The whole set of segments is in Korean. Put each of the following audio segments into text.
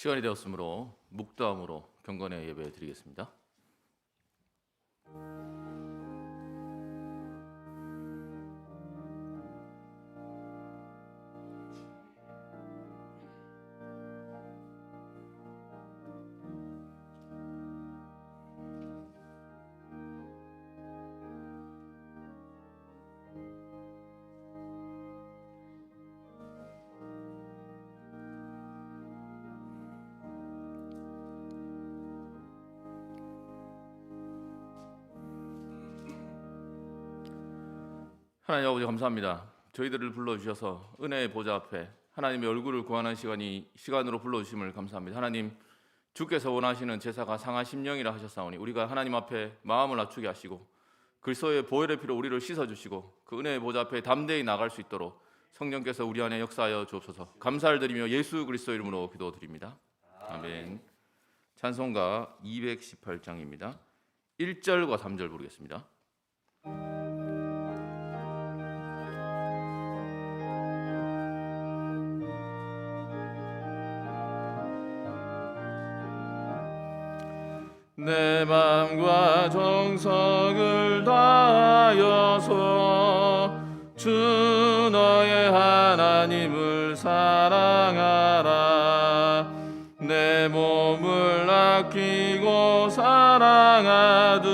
시간이 되었으므로 묵다음으로 경건의 예배 드리겠습니다. 하나님 아버지 감사합니다. 저희들을 불러주셔서 은혜의 보좌 앞에 하나님의 얼굴을 구하는 시간으로 불러주심을 감사합니다. 하나님, 주께서 원하시는 제사가 상하 심령이라 하셨사오니 우리가 하나님 앞에 마음을 낮추게 하시고 그리스도의 보혈의 피로 우리를 씻어주시고 그 은혜의 보좌 앞에 담대히 나갈 수 있도록 성령께서 우리 안에 역사하여 주옵소서. 감사를 드리며 예수 그리스도 이름으로 기도드립니다. 아멘. 찬송가 218장입니다. 1절과 3절 부르겠습니다. 내 맘과 정성을 다하여서 주 너의 하나님을 사랑하라. 내 몸을 아끼고 사랑하듯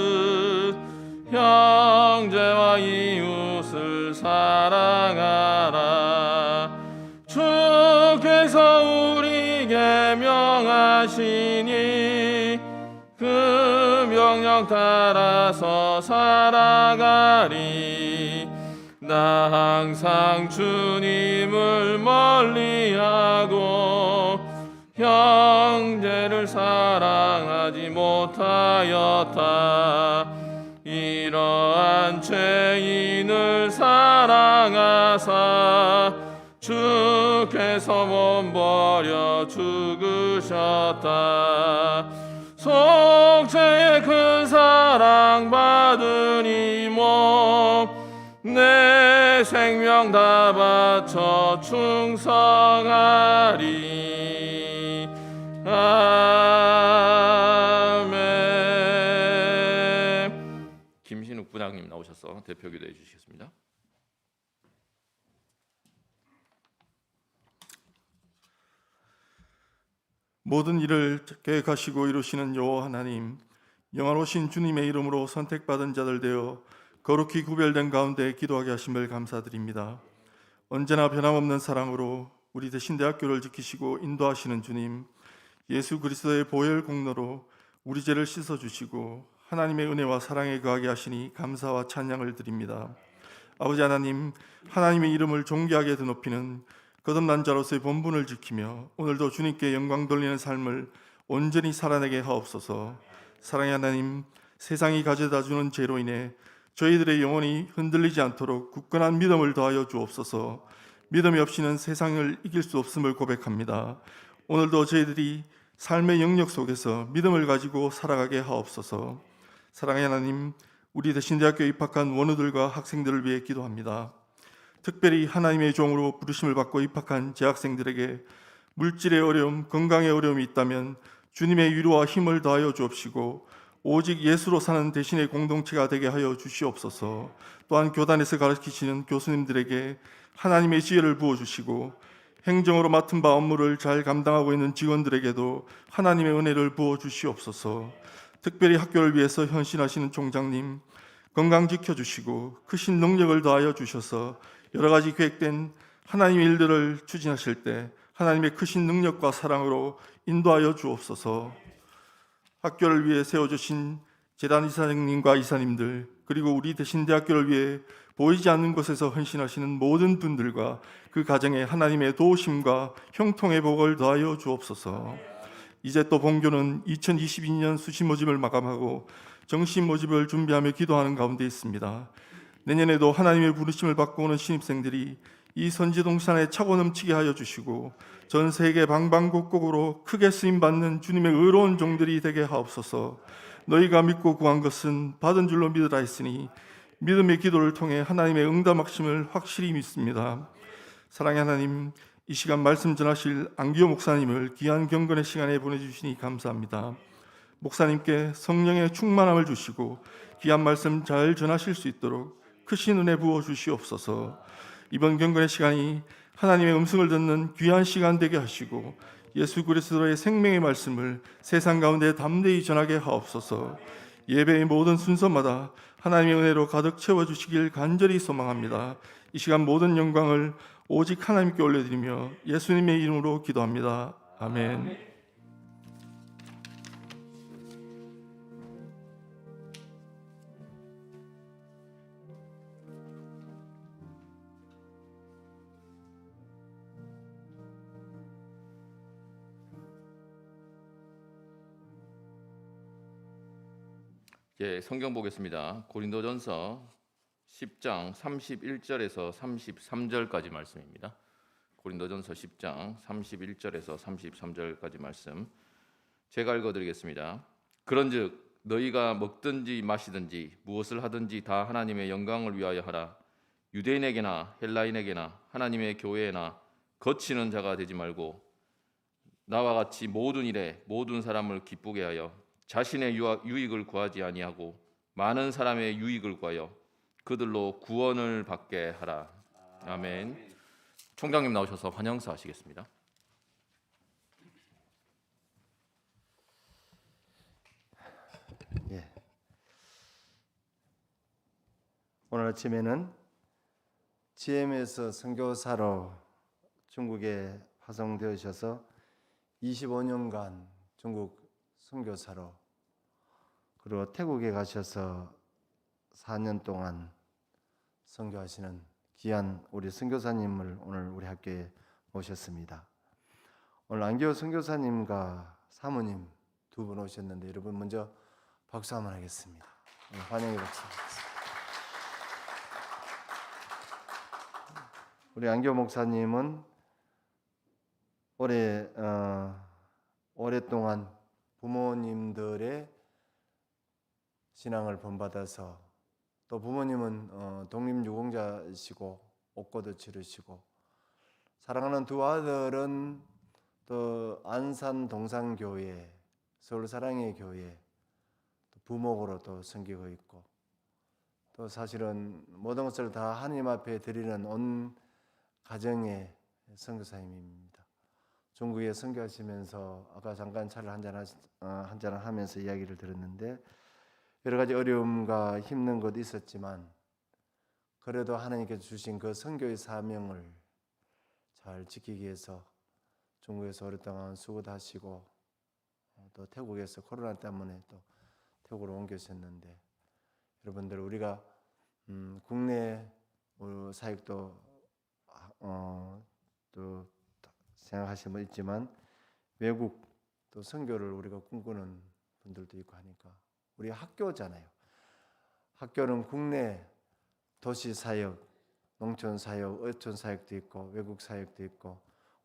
형제와 이웃을 사랑하라. 주께서 우리에게 명하시니 그 명령 따라서 살아가리. 나 항상 주님을 멀리하고 형제를 사랑하지 못하였다. 이러한 죄인을 사랑하사 주께서 몸 버려 죽으셨다. 속죄의 큰 사랑 받으니 내 생명 다 바쳐 충성하리. 아멘. 김신욱 부장님 나오셔서 대표 기도해 주시겠습니다. 모든 일을 계획하시고 이루시는 여호와 하나님, 영화로우신 주님의 이름으로 선택받은 자들 되어 거룩히 구별된 가운데 기도하게 하심을 감사드립니다. 언제나 변함없는 사랑으로 우리 대신대학교를 지키시고 인도하시는 주님, 예수 그리스도의 보혈 공로로 우리 죄를 씻어주시고 하나님의 은혜와 사랑에 거하게 하시니 감사와 찬양을 드립니다. 아버지 하나님, 하나님의 이름을 존귀하게 드높이는 거듭난 자로서의 본분을 지키며 오늘도 주님께 영광 돌리는 삶을 온전히 살아내게 하옵소서. 사랑의 하나님, 세상이 가져다주는 죄로 인해 저희들의 영혼이 흔들리지 않도록 굳건한 믿음을 더하여 주옵소서. 믿음이 없이는 세상을 이길 수 없음을 고백합니다. 오늘도 저희들이 삶의 영역 속에서 믿음을 가지고 살아가게 하옵소서. 사랑의 하나님, 우리 대신대학교에 입학한 원우들과 학생들을 위해 기도합니다. 특별히 하나님의 종으로 부르심을 받고 입학한 재학생들에게 물질의 어려움, 건강의 어려움이 있다면 주님의 위로와 힘을 더하여 주옵시고 오직 예수로 사는 대신의 공동체가 되게 하여 주시옵소서. 또한 교단에서 가르치시는 교수님들에게 하나님의 지혜를 부어주시고 행정으로 맡은 바 업무를 잘 감당하고 있는 직원들에게도 하나님의 은혜를 부어주시옵소서. 특별히 학교를 위해서 헌신하시는 총장님 건강 지켜주시고 크신 능력을 더하여 주셔서 여러 가지 계획된 하나님의 일들을 추진하실 때 하나님의 크신 능력과 사랑으로 인도하여 주옵소서. 학교를 위해 세워주신 재단 이사장님과 이사님들, 그리고 우리 대신대학교를 위해 보이지 않는 곳에서 헌신하시는 모든 분들과 그 가정에 하나님의 도우심과 형통의 복을 더하여 주옵소서. 이제 또 본교는 2022년 수시 모집을 마감하고 정시 모집을 준비하며 기도하는 가운데 있습니다. 내년에도 하나님의 부르심을 받고 오는 신입생들이 이 선지동산에 차고 넘치게 하여 주시고 전 세계 방방곡곡으로 크게 쓰임받는 주님의 의로운 종들이 되게 하옵소서. 너희가 믿고 구한 것은 받은 줄로 믿으라 했으니 믿음의 기도를 통해 하나님의 응답하심을 확실히 믿습니다. 사랑의 하나님, 이 시간 말씀 전하실 안기호 목사님을 귀한 경건의 시간에 보내주시니 감사합니다. 목사님께 성령의 충만함을 주시고 귀한 말씀 잘 전하실 수 있도록 크신 은혜 부어 주시옵소서. 이번 경건의 시간이 하나님의 음성을 듣는 귀한 시간 되게 하시고 예수 그리스도의 생명의 말씀을 세상 가운데 담대히 전하게 하옵소서. 예배의 모든 순서마다 하나님의 은혜로 가득 채워주시길 간절히 소망합니다. 이 시간 모든 영광을 오직 하나님께 올려드리며 예수님의 이름으로 기도합니다. 아멘. 성경 보겠습니다. 고린도전서 10장 31절에서 33절까지 말씀입니다. 고린도전서 10장 31절에서 33절까지 말씀 제가 읽어드리겠습니다. 그런즉 너희가 먹든지 마시든지 무엇을 하든지 다 하나님의 영광을 위하여 하라. 유대인에게나 헬라인에게나 하나님의 교회에나 거치는 자가 되지 말고 나와 같이 모든 일에 모든 사람을 기쁘게 하여 자신의 유익을 구하지 아니하고 많은 사람의 유익을 구하여 그들로 구원을 받게 하라. 아멘. 총장님 나오셔서 환영사 하시겠습니다. 예. 오늘 아침에는 GM에서 선교사로 중국에 파송되어셔서 25년간 중국 선교사로 그리고 태국에 가셔서 4년 동안 선교하시는 귀한 우리 선교사님을 오늘 우리 학교에 모셨습니다. 오늘 안기호 선교사님과 사모님 두 분 오셨는데 여러분 먼저 박수 한번 하겠습니다. 환영의 박수. 우리 안기호 목사님은 오랫동안 부모님들의 신앙을 본받아서 또 부모님은 독립유공자이시고 옥고도 치르시고 사랑하는 두 아들은 또 안산 동산교회, 서울사랑의 교회 또 부목으로 또 섬기고 있고 또 사실은 모든 것을 다 하나님 앞에 드리는 온 가정의 선교사님입니다. 중국에 선교하시면서 아까 잠깐 차를 한잔 하면서 이야기를 들었는데 여러 가지 어려움과 힘든 것도 있었지만 그래도 하나님께서 주신 그 선교의 사명을 잘 지키기 위해서 중국에서 오랫동안 수고도 하시고 또 태국에서 코로나 때문에 또 태국으로 옮겨졌는데 여러분들 우리가 국내 사역도 또 생각하시는 분 있지만 외국 또 선교를 우리가 꿈꾸는 분들도 있고 하니까 우리 학교잖아요. 학교는 국내 도시 사역, 농촌 사역, 어촌 사역도 있고 외국 사역도 있고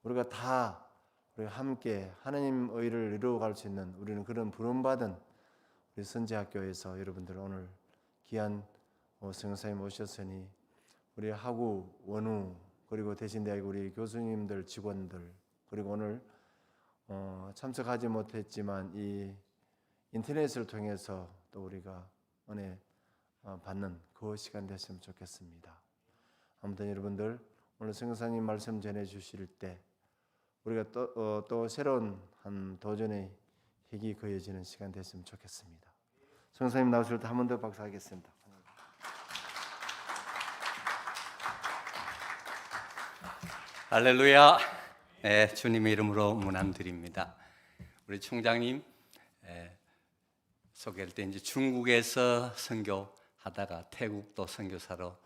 우리가 다 우리 함께 하나님 의를 이루어갈 수 있는 우리는 그런 부름받은 우리 선지학교에서 여러분들 오늘 귀한 선교사님 오셨으니 우리 하구, 원우 그리고 대신대학 우리 교수님들, 직원들 그리고 오늘 참석하지 못했지만 이 인터넷을 통해서 또 우리가 은혜 받는 그 시간 됐으면 좋겠습니다. 아무튼 여러분들 오늘 선교사님 말씀 전해 주실 때 우리가 또 새로운 한 도전의 힘이 거해지는 시간 됐으면 좋겠습니다. 선교사님 나오실 때 한 번 더 박수하겠습니다. 할렐루야. 네, 주님의 이름으로 문안드립니다. 우리 총장님 소개할 때 이제 중국에서 선교하다가 태국도 선교사로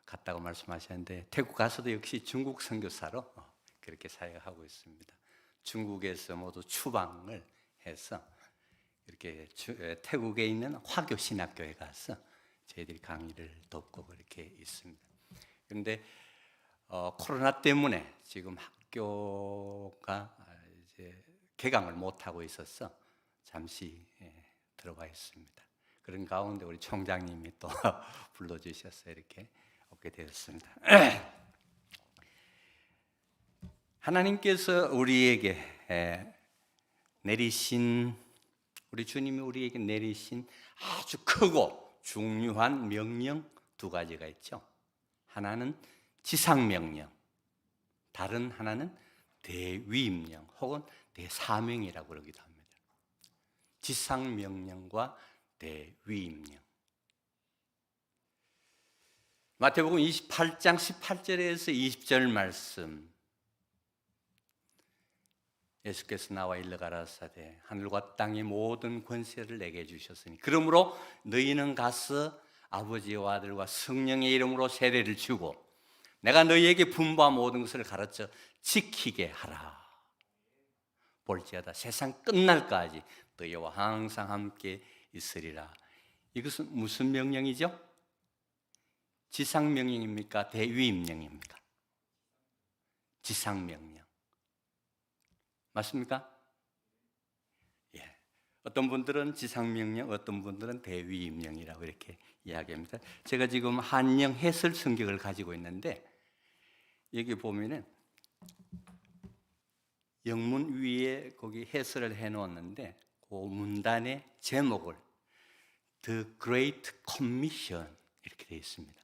갔다고 말씀하셨는데 태국 가서도 역시 중국 선교사로 그렇게 사역하고 있습니다. 중국에서 모두 추방을 해서 이렇게 태국에 있는 화교 신학교에 가서 저희들이 강의를 돕고 그렇게 있습니다. 그런데 코로나 때문에 지금 학교가 이제 개강을 못 하고 있어서 잠시 들어가 있습니다. 그런 가운데 우리 총장님이 또 불러주셔서 이렇게 오게 되었습니다. 하나님께서 우리에게 내리신, 우리 주님이 우리에게 내리신 아주 크고 중요한 명령 두 가지가 있죠. 하나는 지상명령, 다른 하나는 대위임령 혹은 대사명이라고 그러기도 합니다. 지상명령과 대위임령. 마태복음 28장 18절에서 20절 말씀, 예수께서 나와 일러 가라사대 하늘과 땅의 모든 권세를 내게 주셨으니 그러므로 너희는 가서 아버지와 아들과 성령의 이름으로 세례를 주고 내가 너희에게 분부한 모든 것을 가르쳐 지키게 하라. 볼지어다 세상 끝날까지 너희와 항상 함께 있으리라. 이것은 무슨 명령이죠? 지상명령입니까? 대위임령입니까? 지상명령. 맞습니까? 예. 어떤 분들은 지상명령, 어떤 분들은 대위임령이라고 이렇게 이야기합니다. 제가 지금 한영 해설 성경을 가지고 있는데 여기 보면은 영문 위에 거기 해설을 해놓았는데 그 문단의 제목을 The Great Commission 이렇게 되어 있습니다.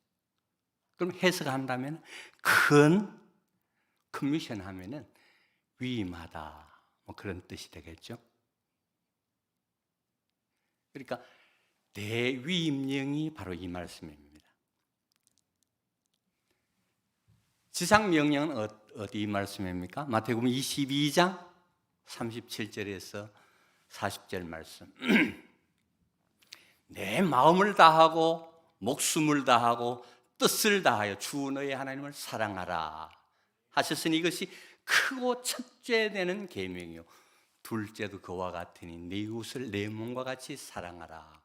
그럼 해석한다면 큰 커미션 하면은 위임하다 뭐 그런 뜻이 되겠죠. 그러니까 대위임령이 바로 이 말씀입니다. 지상명령은 어디 말씀입니까? 마태복음 22장 37절에서 40절 말씀. 내 마음을 다하고 목숨을 다하고 뜻을 다하여 주 너의 하나님을 사랑하라 하셨으니 이것이 크고 첫째 되는 계명이요 둘째도 그와 같으니 네 이웃을 내 몸과 같이 사랑하라.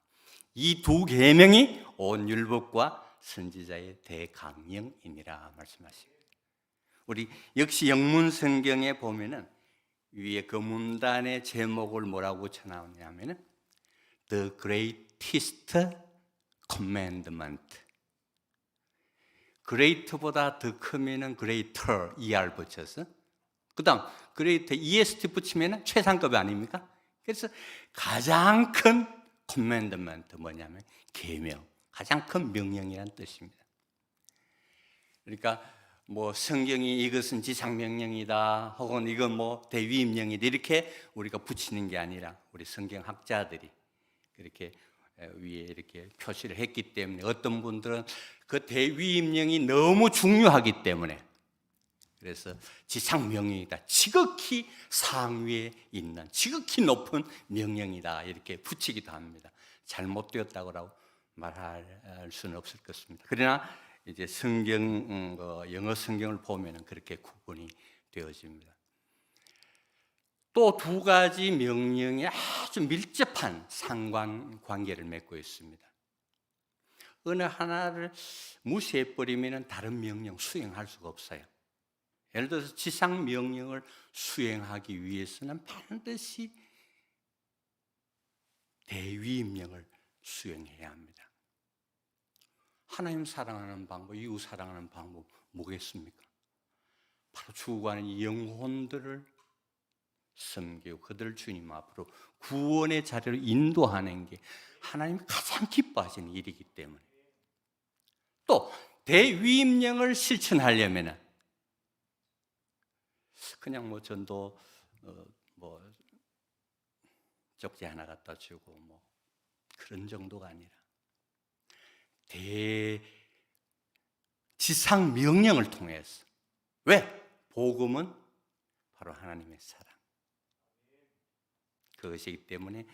이 두 계명이 온 율법과 선지자의 대강령이니라 말씀하십니다. 우리 역시 영문 성경에 보면은 위에 그 문단의 제목을 뭐라고 쳐나오냐면은 The Greatest Commandment. Great보다 더 크면은 Greater ER 붙여서 그다음 Great EST 붙이면은 최상급 아닙니까? 그래서 가장 큰 Commandment 뭐냐면 계명, 가장 큰 명령이라는 뜻입니다. 그러니까 뭐 성경이 이것은 지상명령이다 혹은 이건 뭐 대위임령이다 이렇게 우리가 붙이는 게 아니라 우리 성경학자들이 그렇게 위에 이렇게 표시를 했기 때문에 어떤 분들은 그 대위임령이 너무 중요하기 때문에 그래서 지상명령이다, 지극히 상위에 있는 지극히 높은 명령이다 이렇게 붙이기도 합니다. 잘못되었다고 말할 수는 없을 것입니다. 그러나 이제 성경 영어 성경을 보면은 그렇게 구분이 되어집니다. 또 두 가지 명령이 아주 밀접한 상관관계를 맺고 있습니다. 어느 하나를 무시해버리면 다른 명령 수행할 수가 없어요. 예를 들어서 지상 명령을 수행하기 위해서는 반드시 대위임령을 수행해야 합니다. 하나님 사랑하는 방법, 이웃 사랑하는 방법 뭐겠습니까? 바로 죽어가는 영혼들을 섬기고 그들 주님 앞으로 구원의 자리로 인도하는 게 하나님이 가장 기뻐하시는 일이기 때문에 또 대위임령을 실천하려면 그냥 뭐 전도 뭐 쪽지 하나 갖다 주고 뭐 그런 정도가 아니라 지상 명령을 통해서 왜? 복음은 바로 하나님의 사랑 그것이기 때문에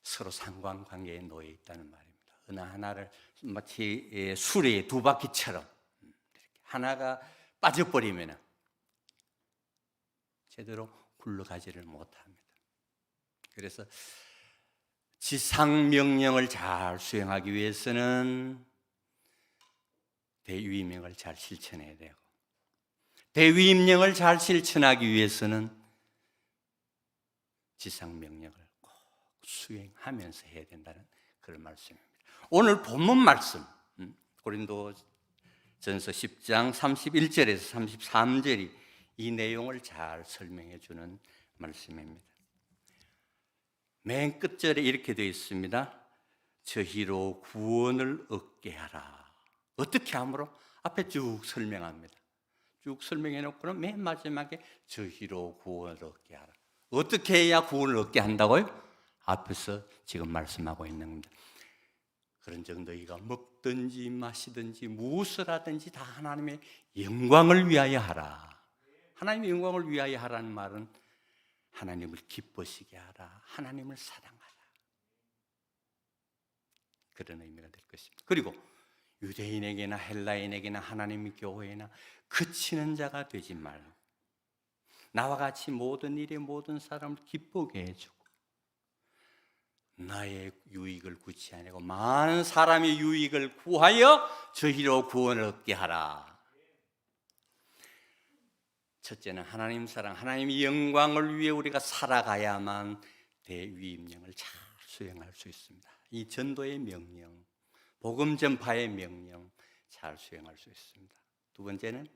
서로 상관관계에 놓여 있다는 말입니다. 어느 하나를 마치 수레의 두 바퀴처럼 하나가 빠져버리면 제대로 굴러가지를 못합니다. 그래서 지상명령을 잘 수행하기 위해서는 대위임령을 잘 실천해야 되고 대위임령을 잘 실천하기 위해서는 지상명령을 꼭 수행하면서 해야 된다는 그런 말씀입니다. 오늘 본문 말씀 고린도전서 10장 31절에서 33절이 이 내용을 잘 설명해 주는 말씀입니다. 맨 끝절에 이렇게 되어 있습니다. 저희로 구원을 얻게 하라. 어떻게 함으로? 앞에 쭉 설명합니다. 쭉 설명해 놓고는 맨 마지막에 저희로 구원을 얻게 하라. 어떻게 해야 구원을 얻게 한다고요? 앞에서 지금 말씀하고 있는 겁니다. 그런즉 너희가 먹든지 마시든지 무엇을 하든지 다 하나님의 영광을 위하여 하라. 하나님의 영광을 위하여 하라는 말은 하나님을 기쁘시게 하라. 하나님을 사랑하라. 그런 의미가 될 것입니다. 그리고 유대인에게나 헬라인에게나 하나님의 교회나 그치는 자가 되지 말고 나와 같이 모든 일에 모든 사람을 기쁘게 해주고 나의 유익을 구치 아니고 많은 사람의 유익을 구하여 저희로 구원을 얻게 하라. 첫째는 하나님 사랑, 하나님의 영광을 위해 우리가 살아가야만 대위임령을 잘 수행할 수 있습니다. 이 전도의 명령, 복음 전파의 명령 잘 수행할 수 있습니다. 두 번째는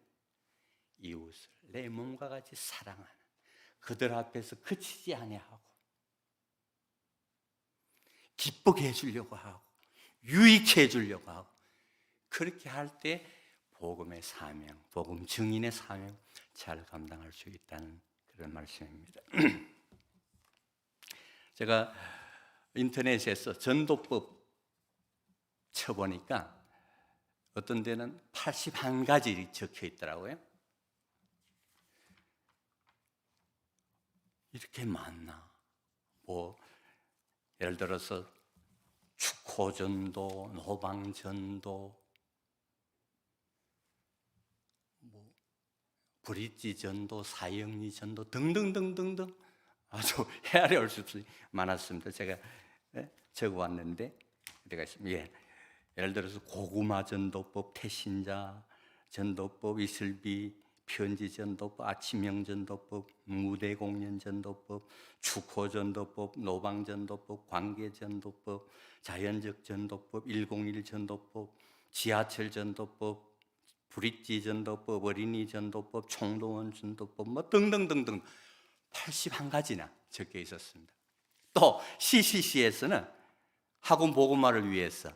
이웃을 내 몸과 같이 사랑하는, 그들 앞에서 그치지 아니하고 기쁘게 해주려고 하고 유익해 주려고 하고, 그렇게 할 때 복음의 사명, 복음 증인의 사명 잘 감당할 수 있다는 그런 말씀입니다. 제가 인터넷에서 전도법 쳐보니까 어떤 데는 81가지 적혀 있더라고요. 이렇게 많나? 뭐 예를 들어서 축호전도, 노방전도, 뭐 브릿지전도, 사형리전도 등등등등등 아주 헤아려 올 수 없이 많았습니다. 제가 적어왔는데 어디가 있습니다. 예를 들어서 고구마 전도법, 태신자 전도법, 이슬비 편지 전도법, 아침형 전도법, 무대 공연 전도법, 축호 전도법, 노방 전도법, 관계 전도법, 자연적 전도법, 101 전도법, 지하철 전도법, 브릿지 전도법, 어린이 전도법, 총동원 전도법, 뭐 등등등등 81가지나 적혀 있었습니다. 또 CCC에서는 학원 복음화를 위해서,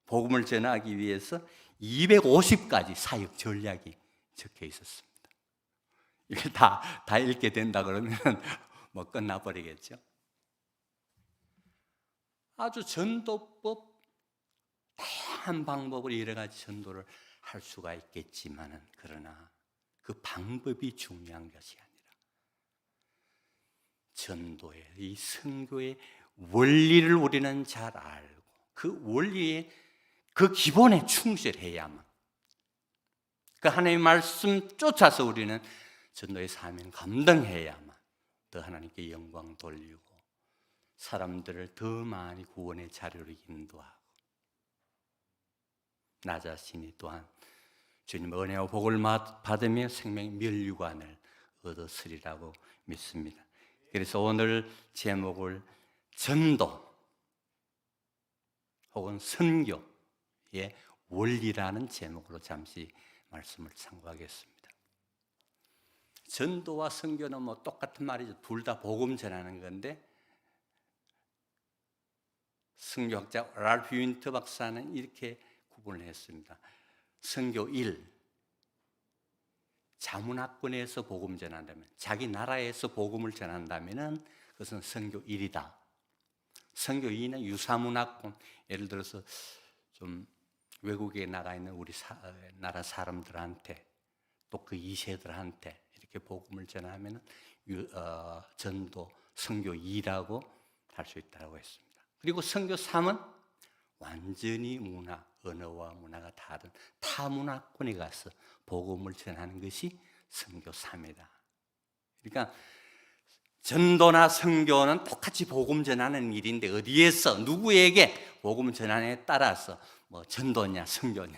복음을 전하기 위해서 250가지 사역 전략이 적혀 있었습니다. 이게 다 읽게 된다 그러면 뭐 끝나버리겠죠. 아주 전도법, 다양한 방법으로 여러 가지 전도를 할 수가 있겠지만은, 그러나 그 방법이 중요한 것이 아니라 전도의, 이 선교의 원리를 우리는 잘 알고 그 원리에, 그 기본에 충실해야만, 그 하나님의 말씀 쫓아서 우리는 전도의 사명 감당해야만 더 하나님께 영광 돌리고 사람들을 더 많이 구원의 자료로 인도하고 나 자신이 또한 주님 은혜와 복을 받으며 생명의 면류관을 얻었으리라고 믿습니다. 그래서 오늘 제목을 전도 혹은 선교의 원리라는 제목으로 잠시 말씀을 참고하겠습니다. 전도와 선교는 뭐 똑같은 말이죠. 둘 다 복음 전하는 건데, 선교학자 랄프 윈터 박사는 이렇게 구분을 했습니다. 선교 1, 자문학군에서 복음 전한다면, 자기 나라에서 복음을 전한다면 그것은 선교 1이다. 선교 2는 유사문학군, 예를 들어서 좀 외국에 나가 있는 우리 나라 사람들한테, 또 그 2세들한테 이렇게 복음을 전하면 전도 선교 2라고 할 수 있다고 했습니다. 그리고 선교 3은 완전히 언어와 문화가 다른 타문화권에 가서 복음을 전하는 것이 선교 3이다. 그러니까 전도나 선교는 똑같이 복음 전하는 일인데, 어디에서 누구에게 복음 전하느냐에 따라서 뭐 전도냐 선교냐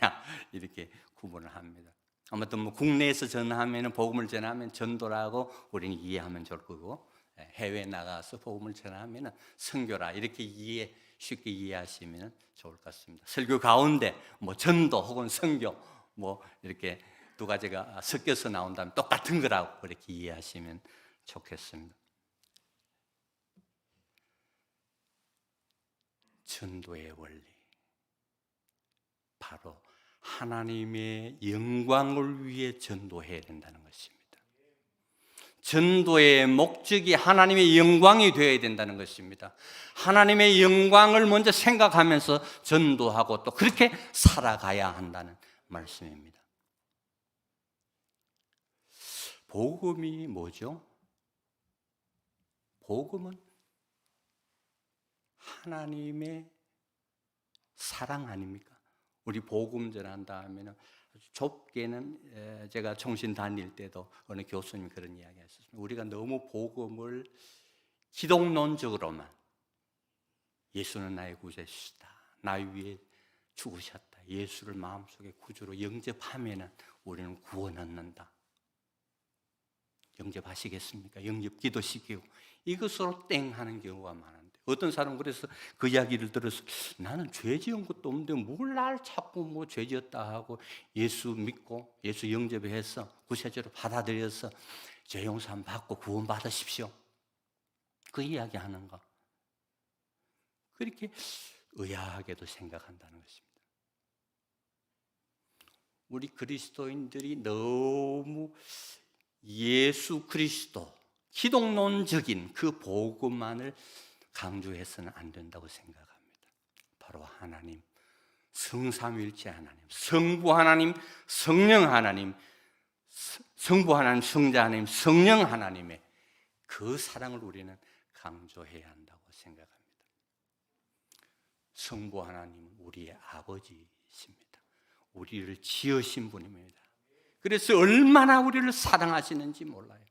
이렇게 구분을 합니다. 아무튼 뭐 국내에서 전하면, 복음을 전하면 전도라고 우리는 이해하면 좋을 거고, 해외 나가서 복음을 전하면 선교라 이렇게 쉽게 이해하시면 좋을 것 같습니다. 설교 가운데 뭐 전도 혹은 선교 뭐 이렇게 두 가지가 섞여서 나온다면 똑같은 거라고 그렇게 이해하시면 좋겠습니다. 전도의 원리, 바로 하나님의 영광을 위해 전도해야 된다는 것입니다. 전도의 목적이 하나님의 영광이 되어야 된다는 것입니다. 하나님의 영광을 먼저 생각하면서 전도하고 또 그렇게 살아가야 한다는 말씀입니다. 복음이 뭐죠? 복음은 하나님의 사랑 아닙니까? 우리 복음 전한다 하면은 좁게는 제가 총신 다닐 때도 어느 교수님이 그런 이야기 하셨습니다. 우리가 너무 복음을 기독론적으로만, 예수는 나의 구주시다, 나 위해 죽으셨다, 예수를 마음속에 구주로 영접하면은 우리는 구원 얻는다, 영접하시겠습니까? 영접 기도시키고 이것으로 땡 하는 경우가 많은데, 어떤 사람은 그래서 그 이야기를 들어서 나는 죄 지은 것도 없는데 뭘 날 자꾸 뭐 죄 지었다 하고, 예수 믿고 예수 영접해서 구세주로 받아들여서 죄 용서함 받고 구원 받으십시오, 그 이야기 하는 거, 그렇게 의아하게도 생각한다는 것입니다. 우리 그리스도인들이 너무 예수 그리스도 기독론적인 그 복음만을 강조해서는 안 된다고 생각합니다. 바로 하나님, 성삼위일체 하나님, 성부 하나님, 성령 하나님, 성부 하나님, 성자 하나님, 성령 하나님의 그 사랑을 우리는 강조해야 한다고 생각합니다. 성부 하나님은 우리의 아버지이십니다. 우리를 지으신 분입니다. 그래서 얼마나 우리를 사랑하시는지 몰라요.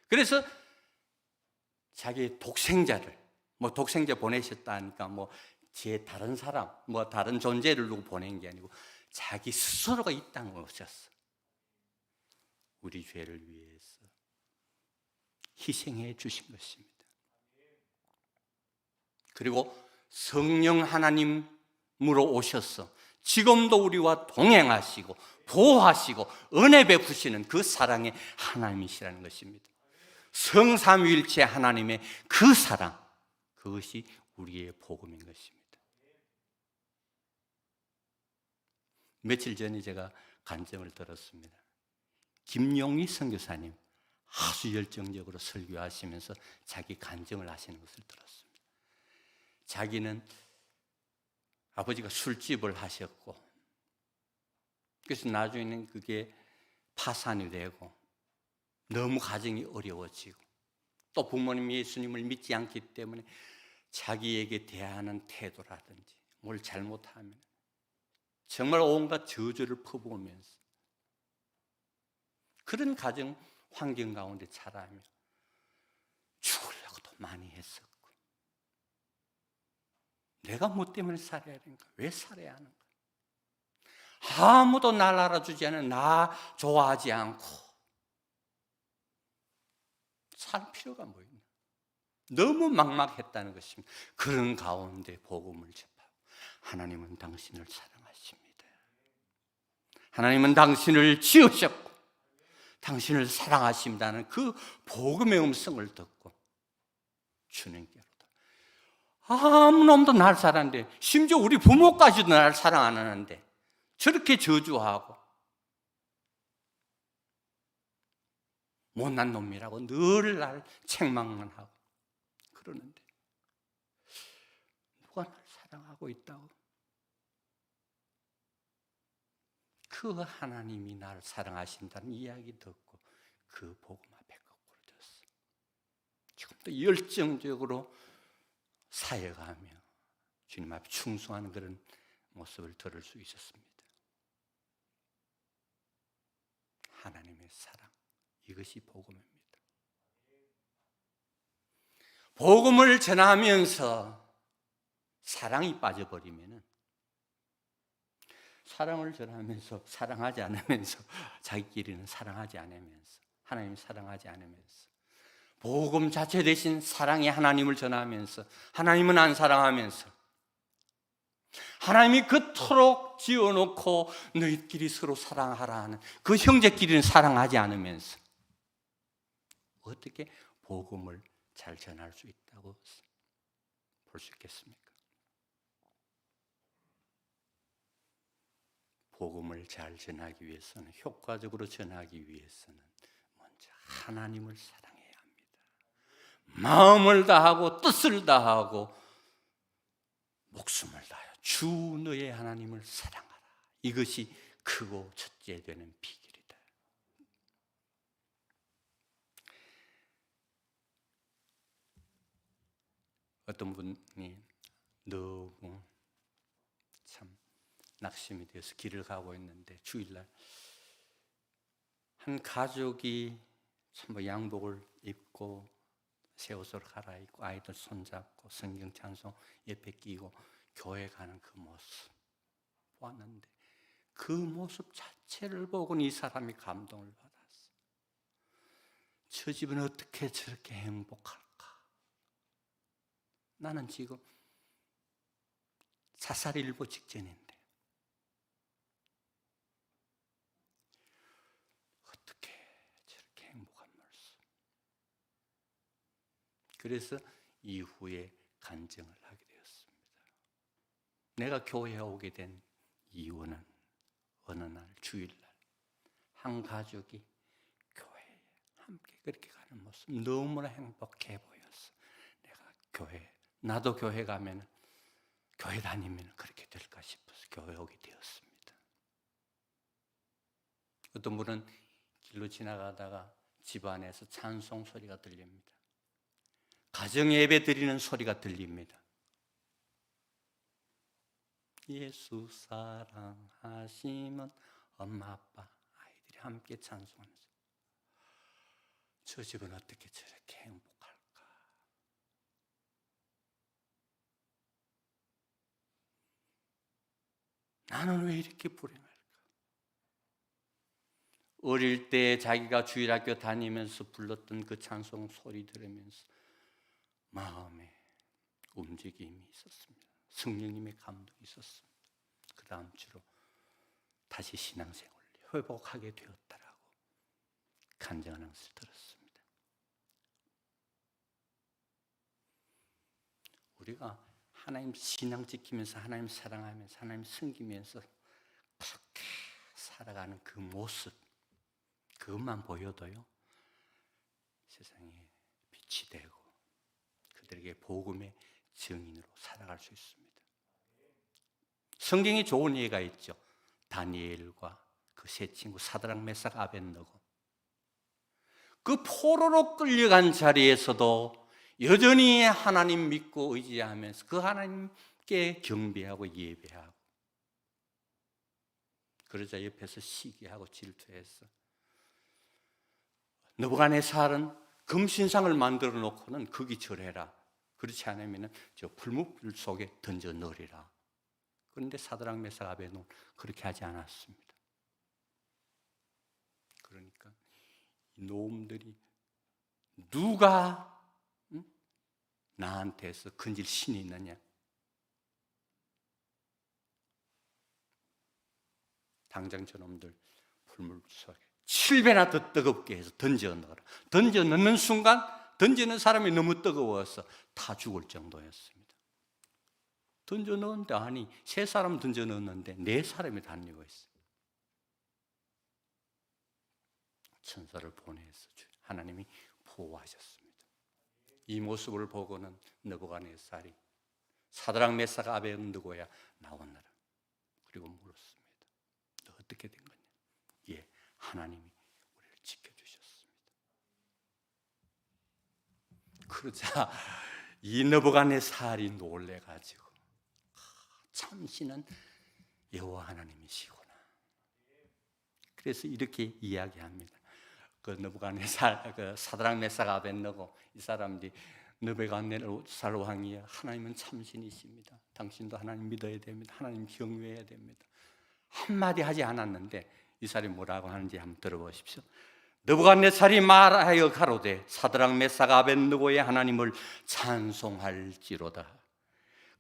그래서 자기 독생자를, 뭐 독생자 보내셨다 하니까 뭐 제 다른 사람, 뭐 다른 존재를 누구 보낸 게 아니고 자기 스스로가 이 땅에 오셨어. 우리 죄를 위해서 희생해 주신 것입니다. 그리고 성령 하나님으로 오셔서 지금도 우리와 동행하시고 보호하시고 은혜 베푸시는 그 사랑의 하나님이시라는 것입니다. 성삼위일체 하나님의 그 사랑, 그것이 우리의 복음인 것입니다. 며칠 전에 제가 간증을 들었습니다. 김용희 선교사님 아주 열정적으로 설교하시면서 자기 간증을 하시는 것을 들었습니다. 자기는 아버지가 술집을 하셨고, 그래서 나중에는 그게 파산이 되고 너무 가정이 어려워지고, 또 부모님이 예수님을 믿지 않기 때문에 자기에게 대하는 태도라든지 뭘 잘못하면 정말 온갖 저주를 퍼부으면서 그런 가정 환경 가운데 자라며 죽으려고도 많이 했었고, 내가 뭐 때문에 살아야 되는가? 왜 살아야 하는가? 아무도 날 알아주지 않은 나 좋아하지 않고 살 필요가 뭐 있나? 너무 막막했다는 것입니다. 그런 가운데 복음을 접하고, 하나님은 당신을 사랑하십니다. 하나님은 당신을 지으셨고 당신을 사랑하십니다는 그 복음의 음성을 듣고 주님께로, 아무 놈도 날 사랑하는데, 심지어 우리 부모까지도 날 사랑 안 하는데 저렇게 저주하고 못난 놈이라고 늘 날 책망만 하고 그러는데 누가 날 사랑하고 있다고? 그 하나님이 나를 사랑하신다는 이야기 듣고 그 복음 앞에 거꾸로 졌어. 지금도 열정적으로 사역하며 주님 앞에 충성하는 그런 모습을 들을 수 있었습니다. 하나님의 사랑, 이것이 복음입니다. 복음을 전하면서 사랑이 빠져버리면, 사랑을 전하면서 사랑하지 않으면서, 자기끼리는 사랑하지 않으면서, 하나님 사랑하지 않으면서, 복음 자체 대신 사랑의 하나님을 전하면서 하나님은 안 사랑하면서, 하나님이 그토록 지어놓고 너희끼리 서로 사랑하라 하는 그 형제끼리는 사랑하지 않으면서 어떻게 복음을 잘 전할 수 있다고 볼 수 있겠습니까? 복음을 잘 전하기 위해서는, 효과적으로 전하기 위해서는 먼저 하나님을 사랑해야 합니다. 마음을 다하고 뜻을 다하고 목숨을 다하여 주 너의 하나님을 사랑하라. 이것이 크고 첫째 되는 비결이다. 어떤 분이 너무 참 낙심이 되어서 길을 가고 있는데 주일날 한 가족이 참 양복을 입고 새 옷을 갈아입고 아이들 손잡고 성경 찬송 옆에 끼고 교회 가는 그 모습 보았는데 그 모습 자체를 보고는 이 사람이 감동을 받았어. 저 집은 어떻게 저렇게 행복할까? 나는 지금 자살 일보 직전인데 어떻게 저렇게 행복한 모습. 그래서 이후에 간증을 하게 되었습니다. 내가 교회에 오게 된 이유는 어느 날 주일날 한 가족이 교회에 함께 그렇게 가는 모습 너무나 행복해 보였어. 내가 나도 교회 가면 교회 다니면 그렇게 될까 싶어서 교회 오게 되었습니다. 어떤 분은 길로 지나가다가 집안에서 찬송 소리가 들립니다. 가정 예배 드리는 소리가 들립니다. 예수 사랑하시면 엄마 아빠 아이들이 함께 찬송하면서 저 집은 어떻게 저렇게 행복할까? 나는 왜 이렇게 불행할까? 어릴 때 자기가 주일학교 다니면서 불렀던 그 찬송 소리 들으면서 마음에 움직임이 있었습니다. 성령님의 감동이 있었습니다. 그 다음 주로 다시 신앙생활을 회복하게 되었다라고 간증하는 것을 들었습니다. 우리가 하나님 신앙 지키면서 하나님 사랑하면서 하나님 섬기면서 그렇게 살아가는 그 모습 그것만 보여도요 세상에 빛이 되고 그들에게 복음의 증인으로 살아갈 수 있습니다. 성경에 좋은 예가 있죠. 다니엘과 그 세 친구 사드락 메삭 아벳느고 그 포로로 끌려간 자리에서도 여전히 하나님 믿고 의지하면서 그 하나님께 경배하고 예배하고 그러자 옆에서 시기하고 질투해서 느부갓네살은 금신상을 만들어 놓고는 거기 절해라. 그렇지 않으면 저 풀무불 속에 던져 넣으리라. 그런데 사드락 메삭 아벳느고는 그렇게 하지 않았습니다. 그러니까 이 놈들이 누가 나한테서 건질 신이 있느냐? 당장 저놈들 풀물 속에 7배나 더 뜨겁게 해서 던져 넣어라. 던져 넣는 순간 던져 넣은 사람이 너무 뜨거워서 다 죽을 정도였습니다. 던져 넣었는데 아니 세 사람 던져 넣었는데 네 사람이 달리고 있어요. 천사를 보내서 하나님이 보호하셨습니다. 이 모습을 보고는 느부갓네살이 사드락 메삭 아벳느고야 나오너라. 그리고 물었습니다. 너 어떻게 된 거냐? 예, 하나님이 우리를 지켜주셨습니다. 그러자 이 느부갓네살이 놀래가지고 참신은 여호와 하나님이시구나. 그래서 이렇게 이야기합니다. 그 느부갓네살, 그 사드락 메삭 아벳느고 이 사람들이 느부갓네살 왕이야. 하나님은 참신이십니다. 당신도 하나님 믿어야 됩니다. 하나님 경외해야 됩니다. 한마디 하지 않았는데 이 사람이 뭐라고 하는지 한번 들어보십시오. 느부갓네살이 말하여 가로되 사드락 메삭 아벳느고의 하나님을 찬송할지로다.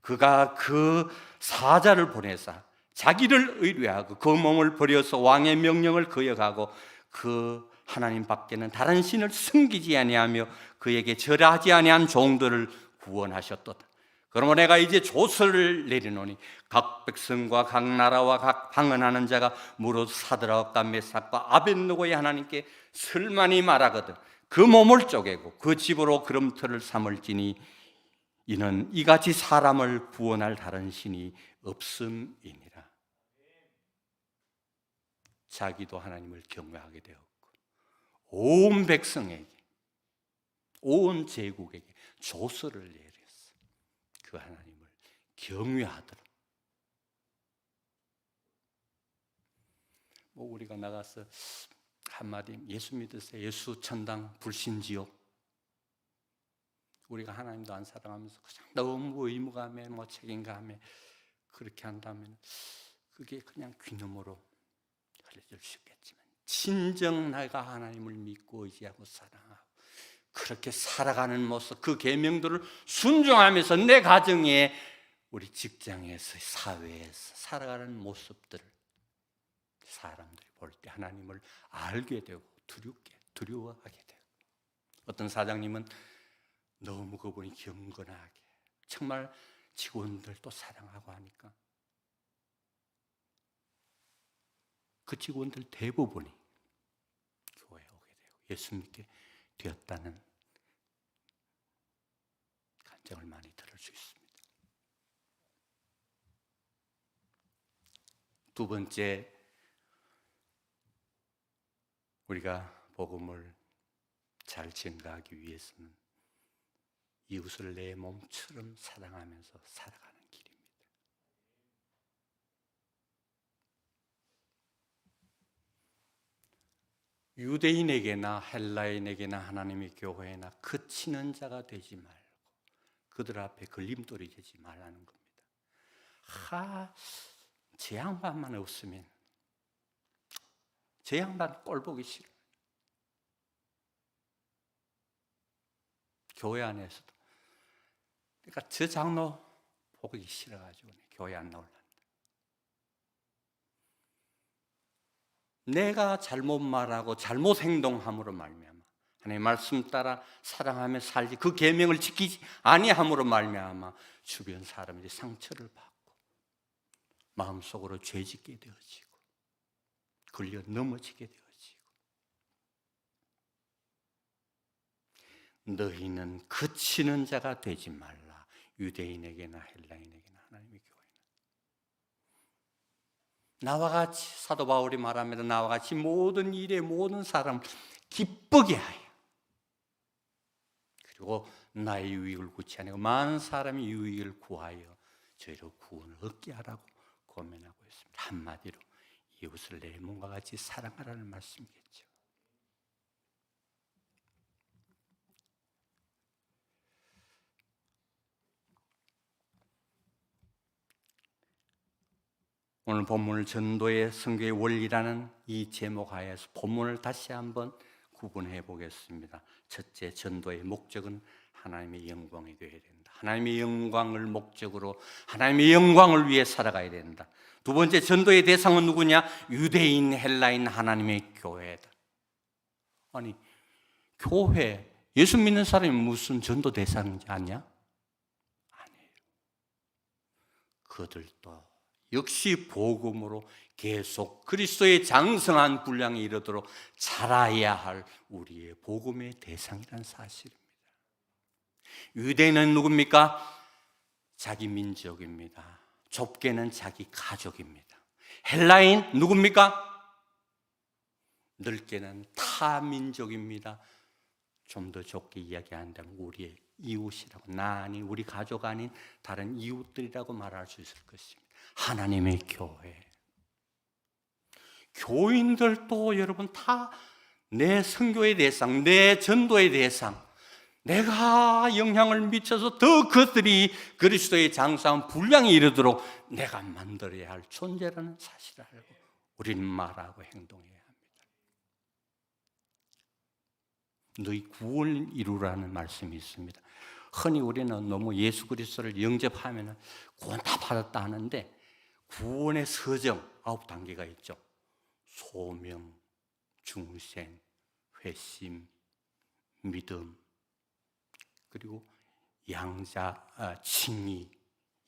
그가 그 사자를 보내사 자기를 의뢰하고 그 몸을 버려서 왕의 명령을 거역하고 그 하나님 밖에는 다른 신을 섬기지 아니하며 그에게 절하지 아니한 종들을 구원하셨도다. 그러므로 내가 이제 조서를 내리노니 각 백성과 각 나라와 각 방언하는 자가 무릇 사드락과 메삭과 아벳느고의 하나님께 설만이 말하거든 그 몸을 쪼개고 그 집으로 그름터를 삼을지니 이는 이같이 사람을 구원할 다른 신이 없음이니라. 자기도 하나님을 경외하게 되었고 온 백성에게 온 제국에게 조서를 내렸어. 그 하나님을 경외하더라. 뭐 우리가 나가서 한마디 예수 믿으세요. 예수 천당 불신지옥. 우리가 하나님도 안 사랑하면서 그냥 너무 의무감에 뭐 책임감에 그렇게 한다면 그게 그냥 귀념으로 흘려질 수 있겠지만 진정 내가 하나님을 믿고 의지하고 사랑하고 그렇게 살아가는 모습, 그 계명들을 순종하면서 내 가정에 우리 직장에서 사회에서 살아가는 모습들을 사람들이 볼 때 하나님을 알게 되고 두려워하게 되고 어떤 사장님은 너무 그분이 경건하게 정말 직원들도 사랑하고 하니까 그 직원들 대부분이 교회에 오게 되고 예수 믿게 되었다는 간증을 많이 들을 수 있습니다. 두 번째, 우리가 복음을 잘 전가하기 위해서는 이웃을 내 몸처럼 사랑하면서 살아가는 길입니다. 유대인에게나 헬라인에게나 하나님의 교회나 그치는 자가 되지 말고 그들 앞에 걸림돌이 되지 말라는 겁니다. 제 양반만 없으면 제 양반 꼴 보기 싫어. 교회 안에서도 그러니까 저 장로 보기 싫어가지고 교회 안 나올란다. 내가 잘못 말하고 잘못 행동함으로 말미암아 하나님의 말씀 따라 사랑하며 살지 그 계명을 지키지 아니함으로 말미암아 주변 사람들이 상처를 받고 마음속으로 죄짓게 되어지고 걸려 넘어지게 되어지고 너희는 그치는 자가 되지 말라. 유대인에게나 헬라인에게나 하나님의 교회는 나와 같이 사도 바울이 말합니다. 나와 같이 모든 일에 모든 사람을 기쁘게 하여 그리고 나의 유익을 구치 아니고 많은 사람의 유익을 구하여 저희로 구원을 얻게 하라고 고민하고 있습니다. 한마디로 이웃을 내 몸과 같이 사랑하라는 말씀이겠죠. 오늘 본문을 전도의 선교의 원리라는 이 제목 하에서 본문을 다시 한번 구분해 보겠습니다. 첫째, 전도의 목적은 하나님의 영광이 되어야 된다. 하나님의 영광을 목적으로 하나님의 영광을 위해 살아가야 된다. 두 번째, 전도의 대상은 누구냐? 유대인, 헬라인, 하나님의 교회다. 아니, 교회, 예수 믿는 사람이 무슨 전도 대상인지 아냐? 아니에요. 그들도 역시 복음으로 계속 그리스도의 장성한 분량에 이르도록 자라야 할 우리의 복음의 대상이라는 사실입니다. 유대인은 누굽니까? 자기 민족입니다. 좁게는 자기 가족입니다. 헬라인 누굽니까? 넓게는 타 민족입니다. 좀 더 좁게 이야기한다면 우리의 이웃이라고, 나 아닌 우리 가족 아닌 다른 이웃들이라고 말할 수 있을 것입니다. 하나님의 교회, 교인들도 여러분 다 내 선교의 대상, 내 전도의 대상, 내가 영향을 미쳐서 더 그들이 그리스도의 장성한 분량에 이르도록 내가 만들어야 할 존재라는 사실을 알고 우리는 말하고 행동해야 합니다. 너희 구원을 이루라는 말씀이 있습니다. 흔히 우리는 너무 예수 그리스도를 영접하면 구원 다 받았다 하는데 구원의 서정 9단계가 있죠. 소명, 중생, 회심, 믿음, 그리고 칭의,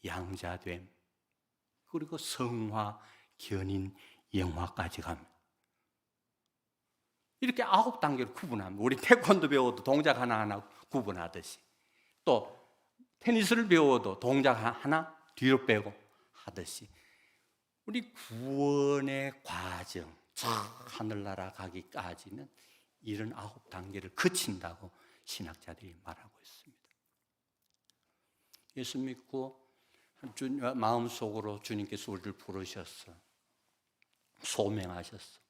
양자됨, 그리고 성화, 견인, 영화까지 갑니다. 이렇게 9단계로 구분합니다. 우리 태권도 배워도 동작 하나하나 구분하듯이, 또 테니스를 배워도 동작 하나 뒤로 빼고 하듯이 우리 구원의 과정, 저 하늘나라 가기까지는 이런 9단계를 거친다고 신학자들이 말하고 있습니다. 예수 믿고 마음속으로 주님께서 우리를 부르셨어, 소명하셨어,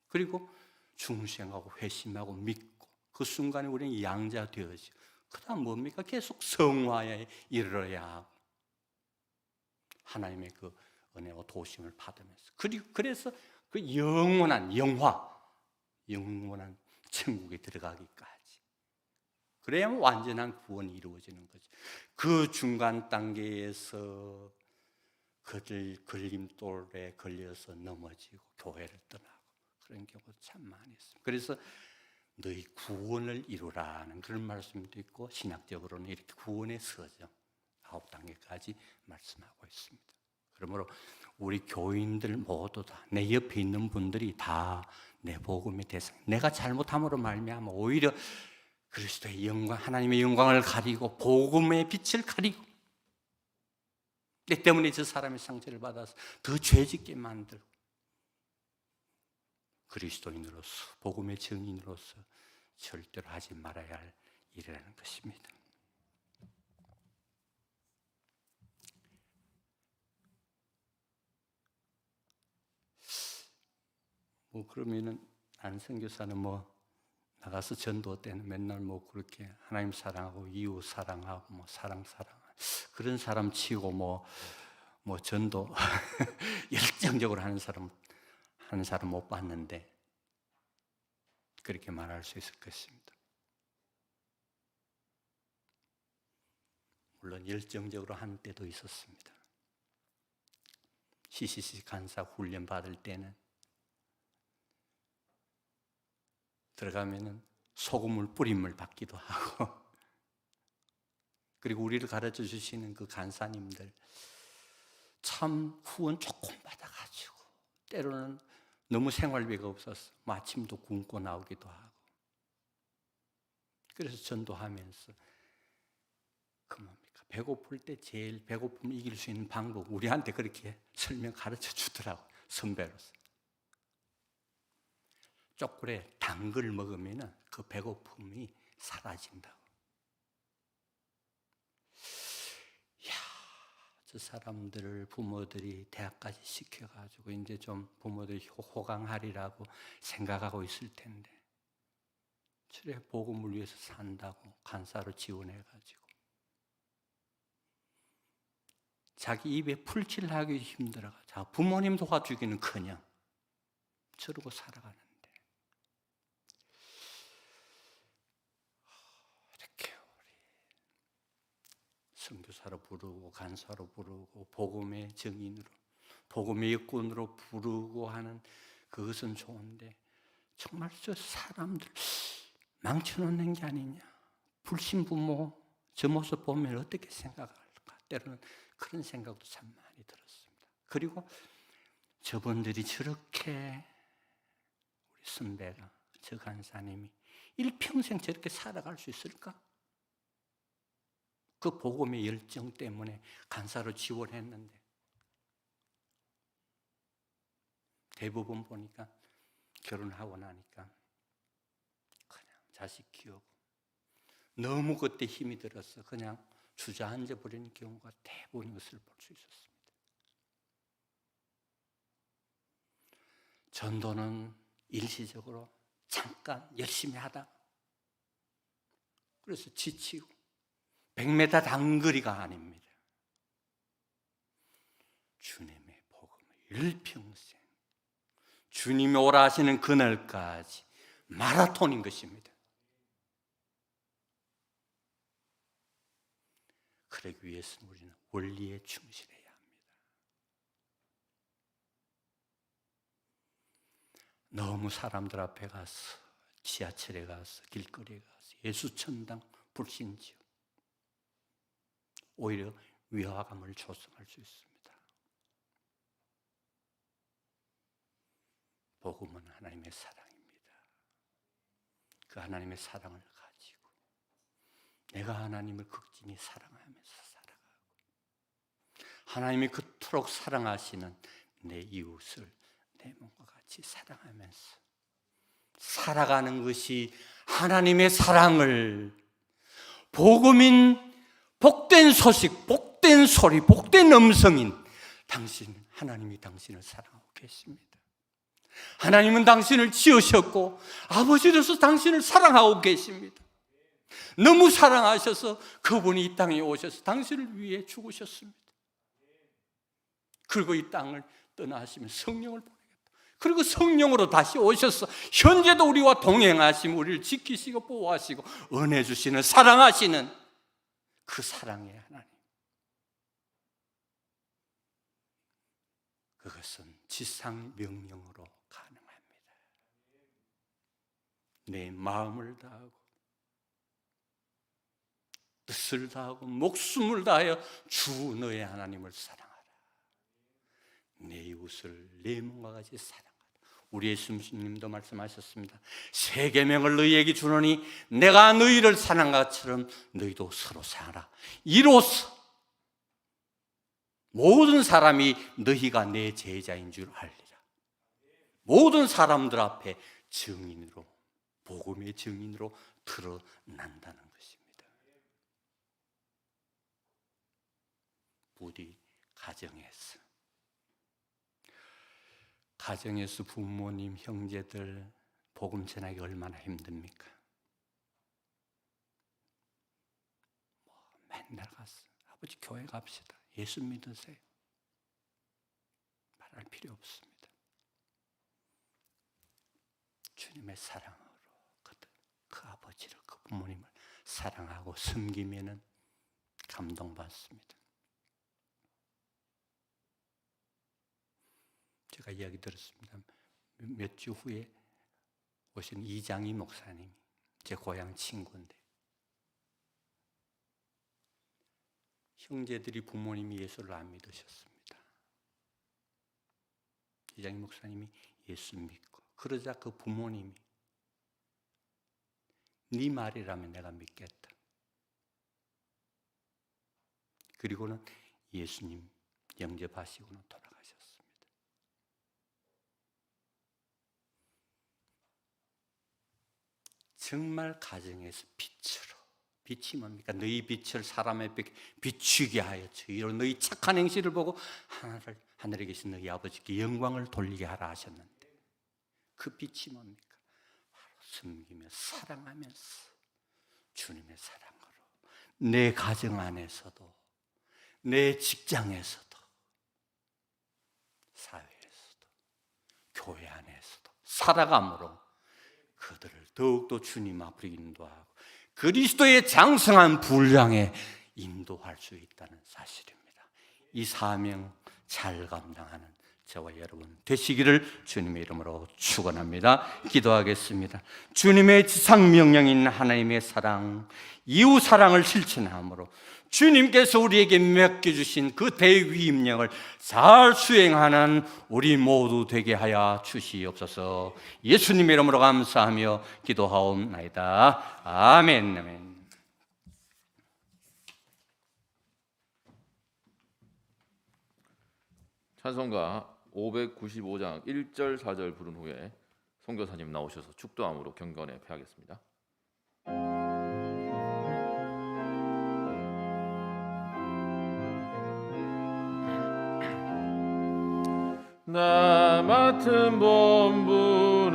그리고 중생하고 회심하고 믿고 그 순간에 우리는 양자 되어지고, 그 다음 뭡니까? 계속 성화에 이르러야 하고 하나님의 그 은혜와 도심을 받으면서, 그리고 그래서 그 영원한 영원한 천국에 들어가기까지, 그래야만 완전한 구원이 이루어지는 거죠. 그 중간 단계에서 그들 걸림돌에 걸려서 넘어지고 교회를 떠나고 그런 경우 참 많이 있습니다. 그래서 너희 구원을 이루라는 그런 말씀도 있고, 신학적으로는 이렇게 구원의 서정 9단계까지 말씀하고 있습니다. 그러므로 우리 교인들 모두 다, 내 옆에 있는 분들이 다 내 복음의 대상, 내가 잘못함으로 말미암아 오히려 그리스도의 영광, 하나님의 영광을 가리고 복음의 빛을 가리고, 내 때문에 저 사람의 상처를 받아서 더 죄짓게 만들고, 그리스도인으로서 복음의 증인으로서 절대로 하지 말아야 할 일이라는 것입니다. 그러면은 안 선교사는 나가서 전도 때는 맨날 그렇게 하나님 사랑하고 이웃 사랑하고 사랑 그런 사람 치고 전도 열정적으로 하는 사람 못 봤는데 그렇게 말할 수 있을 것입니다. 물론 열정적으로 하는 때도 있었습니다. CCC 간사 훈련 받을 때는 들어가면은 소금을 뿌림을 받기도 하고, 그리고 우리를 가르쳐 주시는 그 간사님들 참 후원 조금 받아가지고 때로는 너무 생활비가 없어서 아침도 굶고 나오기도 하고, 그래서 전도하면서 뭡니까? 배고플 때 제일 배고픔을 이길 수 있는 방법 우리한테 그렇게 설명 가르쳐 주더라고, 선배로서. 쪼그레 단 걸 먹으면 그 배고픔이 사라진다고. 이야, 저 사람들을 부모들이 대학까지 시켜가지고 이제 좀 부모들이 호강하리라고 생각하고 있을 텐데, 저래 복음을 위해서 산다고 간사로 지원해가지고 자기 입에 풀칠하기 힘들어가지고 부모님 도와주기는커녕 저러고 살아가는데, 이렇게 우리 선교사로 부르고 간사로 부르고 복음의 증인으로, 복음의 일꾼으로 부르고 하는 그것은 좋은데, 정말 저 사람들 망쳐놓는 게 아니냐, 불신부모 저 모습 보면 어떻게 생각할까, 때로는 그런 생각도 참 많이 들었습니다. 그리고 저분들이 저렇게, 우리 선배가, 저 간사님이 일평생 저렇게 살아갈 수 있을까? 그 복음의 열정 때문에 간사로 지원했는데, 대부분 보니까 결혼하고 나니까 그냥 자식 키우고 너무 그때 힘이 들어서 그냥 주저앉아 버리는 경우가 대부분인 것을 볼 수 있었습니다. 전도는 일시적으로 잠깐 열심히 하다 그래서 지치고 100m 단거리가 아닙니다. 주님의 복음을 일평생, 주님이 오라 하시는 그날까지 마라톤인 것입니다. 그러기 위해서는 우리는 원리에 충실해야 합니다. 너무 사람들 앞에 가서, 지하철에 가서, 길거리에 가서 예수천당 불신지어 오히려 위화감을 조성할 수 있습니다. 복음은 하나님의 사랑입니다. 그 하나님의 사랑을 가지고 내가 하나님을 극진히 사랑하면서 살아가고, 하나님이 그토록 사랑하시는 내 이웃을 내 몸과 같이 사랑하면서 살아가는 것이 하나님의 사랑을, 복음인 복된 소식, 복된 소리, 복된 음성인 하나님이 당신을 사랑하고 계십니다. 하나님은 당신을 지으셨고 아버지로서 당신을 사랑하고 계십니다. 너무 사랑하셔서 그분이 이 땅에 오셔서 당신을 위해 죽으셨습니다. 그리고 이 땅을 떠나시면 성령을 보내겠다. 그리고 성령으로 다시 오셔서 현재도 우리와 동행하시며 우리를 지키시고 보호하시고 은혜 주시는, 사랑하시는 그 사랑의 하나님. 그것은 지상 명령으로 가능합니다. 내 마음을 다하고 뜻을 다하고 목숨을 다하여 주 너의 하나님을 사랑하라. 내 이웃을 내 몸과 같이 사랑하라. 우리 예수님도 말씀하셨습니다. 새 계명을 너희에게 주노니 내가 너희를 사랑한 것처럼 너희도 서로 사랑하라. 이로써 모든 사람이 너희가 내 제자인 줄 알리라. 모든 사람들 앞에 증인으로, 복음의 증인으로 드러난다는 것입니다. 부디 가정에서 부모님, 형제들 복음 전하기 얼마나 힘듭니까? 맨날 가서 아버지 교회 갑시다, 예수 믿으세요, 말할 필요 없습니다. 주님의 사랑으로 그 아버지를, 그 부모님을 사랑하고 섬기면은 감동받습니다. 제가 이야기 들었습니다. 몇 주 후에 오신 이장희 목사님이 제 고향 친구인데, 형제들이 부모님이 예수를 안 믿으셨습니다. 이장희 목사님이 예수 믿고, 그러자 그 부모님이 네 말이라면 내가 믿겠다. 그리고는 예수님 영접하시고는 돌아가셨습니다. 정말 가정에서 빛이 뭡니까? 너희 빛을 사람의 비추게 하여 저희로 너희 착한 행실을 보고 하늘에 계신 너희 아버지께 영광을 돌리게 하라 하셨는데, 그 빛이 뭡니까? 바로 섬기며 사랑하면서 주님의 사랑으로 내 가정 안에서도, 내 직장에서도, 사회에서도, 교회 안에서도 살아감으로 그들을 더욱더 주님 앞으로 인도하고 그리스도의 장성한 분량에 인도할 수 있다는 사실입니다. 이 사명 잘 감당하는 저와 여러분 되시기를 주님의 이름으로 축원합니다. 기도하겠습니다. 주님의 지상명령인 하나님의 사랑, 이웃 사랑을 실천함으로 주님께서 우리에게 맡겨주신 그 대위임령을 잘 수행하는 우리 모두 되게 하여 주시옵소서. 예수님의 이름으로 감사하며 기도하옵나이다. 아멘. 아멘. 찬송가 595장 1절 4절 부른 후에 선교사님 나오셔서 축도함으로 경건에 패하겠습니다. 나 맡은 본분은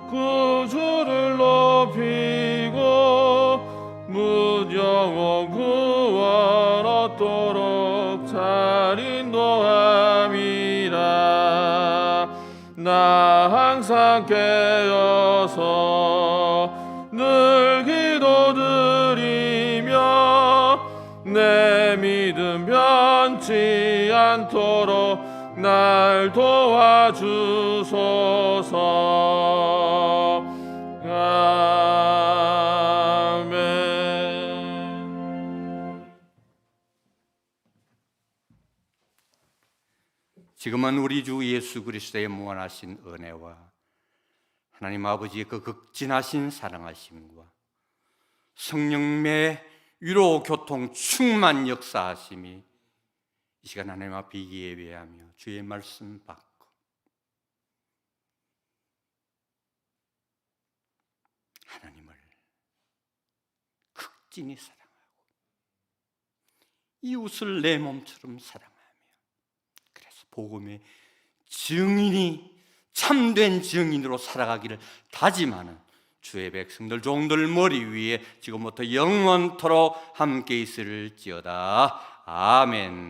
구주를 높이고 무정원 구원 얻도록 잘 인도함이라. 나 항상 깨어서 늘 기도드리며 믿음 변치 않도록 날 도와주소서. 아멘. 지금은 우리 주 예수 그리스도의 무한하신 은혜와 하나님 아버지의 그 극진하신 사랑하심과 성령의 위로 교통 충만 역사하심이 이 시간 하나님 앞에 예배하며 주의 말씀 받고 하나님을 극진히 사랑하고 이웃을 내 몸처럼 사랑하며 그래서 복음의 증인이 참된 증인으로 살아가기를 다짐하는 주의 백성들 종들 머리 위에 지금부터 영원토록 함께 있을지어다. 아멘.